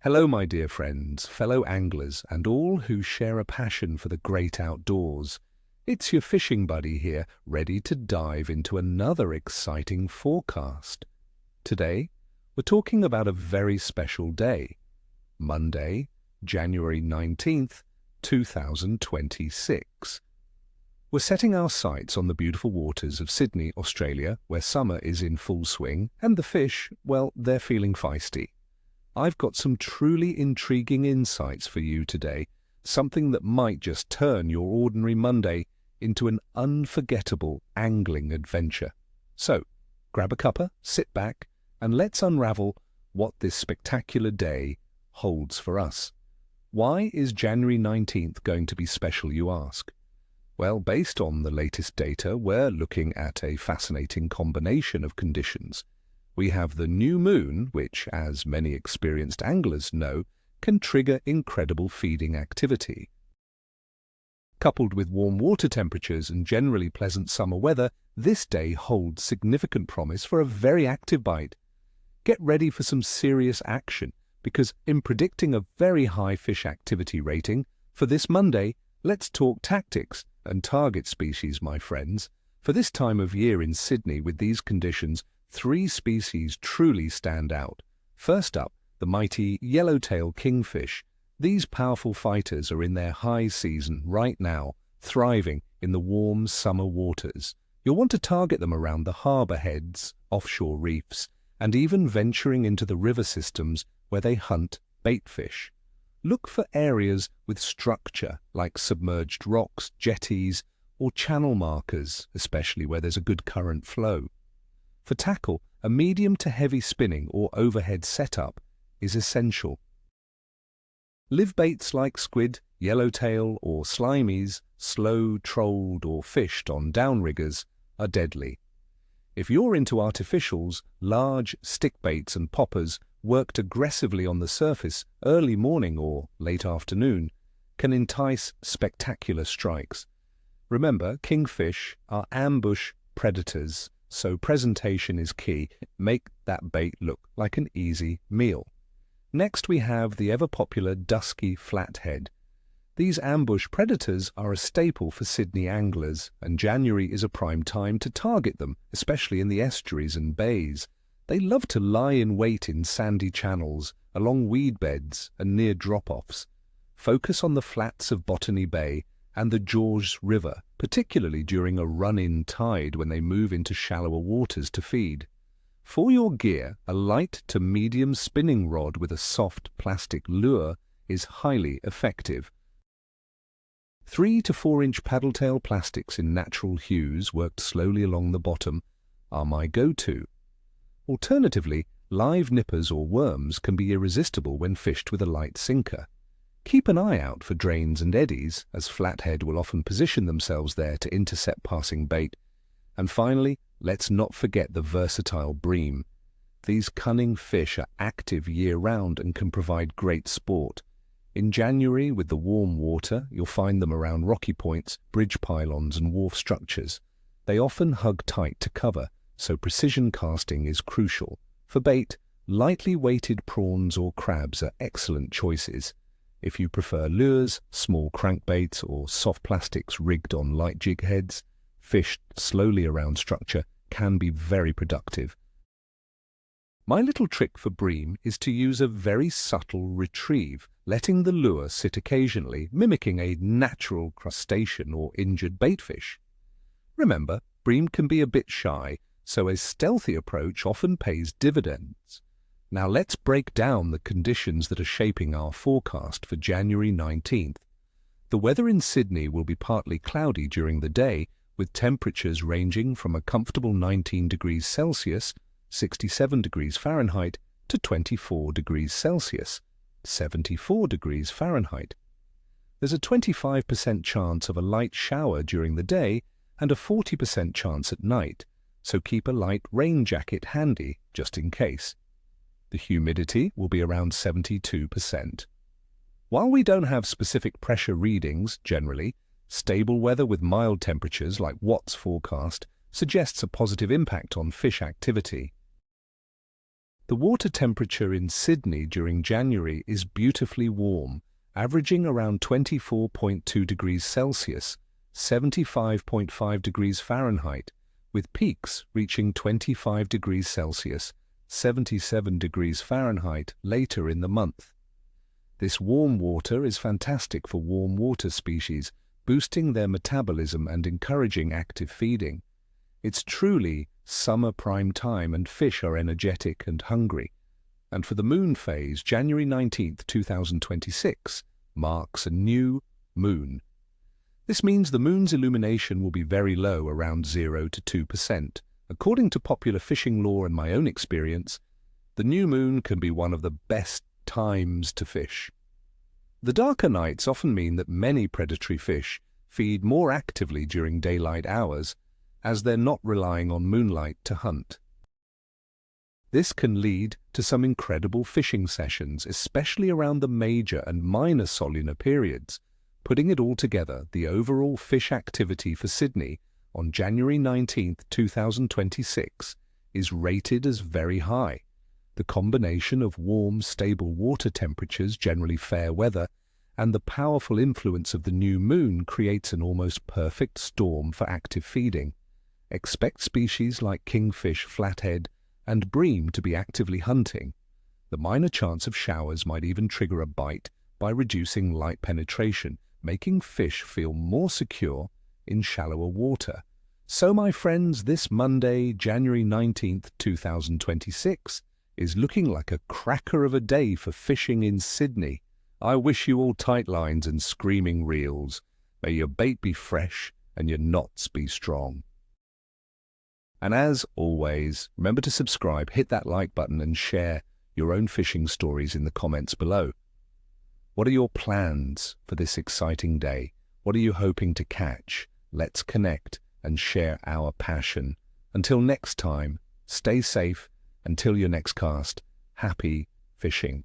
Hello, my dear friends, fellow anglers, and all who share a passion for the great outdoors. It's your fishing buddy here, ready to dive into another exciting forecast. Today, we're talking about a very special day, Monday, January 19th, 2026. We're setting our sights on the beautiful waters of Sydney, Australia, where summer is in full swing, and the fish, well, they're feeling feisty. I've got some truly intriguing insights for you today, something that might just turn your ordinary Monday into an unforgettable angling adventure. So, grab a cuppa, sit back, and let's unravel what this spectacular day holds for us. Why is January 19th going to be special, you ask? Well, based on the latest data, we're looking at a fascinating combination of conditions. We have the new moon, which, as many experienced anglers know, can trigger incredible feeding activity. Coupled with warm water temperatures and generally pleasant summer weather, this day holds significant promise for a very active bite. Get ready for some serious action, because in predicting a very high fish activity rating, for this Monday, let's talk tactics and target species, my friends. For this time of year in Sydney with these conditions, 3 species truly stand out. First up, the mighty Yellowtail Kingfish. These powerful fighters are in their high season right now, thriving in the warm summer waters. You'll want to target them around the harbour heads, offshore reefs, and even venturing into the river systems where they hunt bait fish. Look for areas with structure like submerged rocks, jetties, or channel markers, especially where there's a good current flow. For tackle, a medium to heavy spinning or overhead setup is essential. Live baits like squid, yellowtail, or slimies, slow trolled or fished on downriggers, are deadly. If you're into artificials, large stick baits and poppers worked aggressively on the surface early morning or late afternoon can entice spectacular strikes. Remember, kingfish are ambush predators, so presentation is key. Make that bait look like an easy meal. Next we have the ever-popular Dusky Flathead. These ambush predators are a staple for Sydney anglers, and January is a prime time to target them, especially in the estuaries and bays. They love to lie in wait in sandy channels, along weed beds and near drop-offs. Focus on the flats of Botany Bay and the Georges River, particularly during a run-in tide when they move into shallower waters to feed. For your gear, a light to medium spinning rod with a soft plastic lure is highly effective. 3 to 4 inch paddle-tail plastics in natural hues worked slowly along the bottom are my go-to. Alternatively, live nippers or worms can be irresistible when fished with a light sinker. Keep an eye out for drains and eddies, as flathead will often position themselves there to intercept passing bait. And finally, let's not forget the versatile bream. These cunning fish are active year-round and can provide great sport. In January, with the warm water, you'll find them around rocky points, bridge pylons and wharf structures. They often hug tight to cover, so precision casting is crucial. For bait, lightly weighted prawns or crabs are excellent choices. If you prefer lures, small crankbaits or soft plastics rigged on light jig heads, fished slowly around structure can be very productive. My little trick for bream is to use a very subtle retrieve, letting the lure sit occasionally, mimicking a natural crustacean or injured baitfish. Remember, bream can be a bit shy, so a stealthy approach often pays dividends. Now let's break down the conditions that are shaping our forecast for January 19th. The weather in Sydney will be partly cloudy during the day, with temperatures ranging from a comfortable 19 degrees Celsius, 67 degrees Fahrenheit, to 24 degrees Celsius, 74 degrees Fahrenheit. There's a 25% chance of a light shower during the day and a 40% chance at night, so keep a light rain jacket handy just in case. The humidity will be around 72%. While we don't have specific pressure readings generally, stable weather with mild temperatures like Watt's forecast suggests a positive impact on fish activity. The water temperature in Sydney during January is beautifully warm, averaging around 24.2 degrees Celsius, 75.5 degrees Fahrenheit, with peaks reaching 25 degrees Celsius, 77 degrees Fahrenheit later in the month. This warm water is fantastic for warm water species, boosting their metabolism and encouraging active feeding. It's truly summer prime time and fish are energetic and hungry. And for the moon phase, January 19th, 2026 marks a new moon. This means the moon's illumination will be very low, around 0 to 2%. According to popular fishing lore and my own experience, the new moon can be one of the best times to fish. The darker nights often mean that many predatory fish feed more actively during daylight hours, as they're not relying on moonlight to hunt. This can lead to some incredible fishing sessions, especially around the major and minor solar periods. Putting it all together, the overall fish activity for Sydney on January 19th, 2026 is rated as very high. The combination of warm, stable water temperatures, generally fair weather, and the powerful influence of the new moon creates an almost perfect storm for active feeding. Expect species like kingfish, flathead, and bream to be actively hunting. The minor chance of showers might even trigger a bite by reducing light penetration, making fish feel more secure in shallower water. So, my friends, this Monday, January 19th, 2026, is looking like a cracker of a day for fishing in Sydney. I wish you all tight lines and screaming reels. May your bait be fresh and your knots be strong. And as always, remember to subscribe, hit that like button and share your own fishing stories in the comments below. What are your plans for this exciting day? What are you hoping to catch? Let's connect and share our passion. Until next time, stay safe. Until your next cast, happy fishing.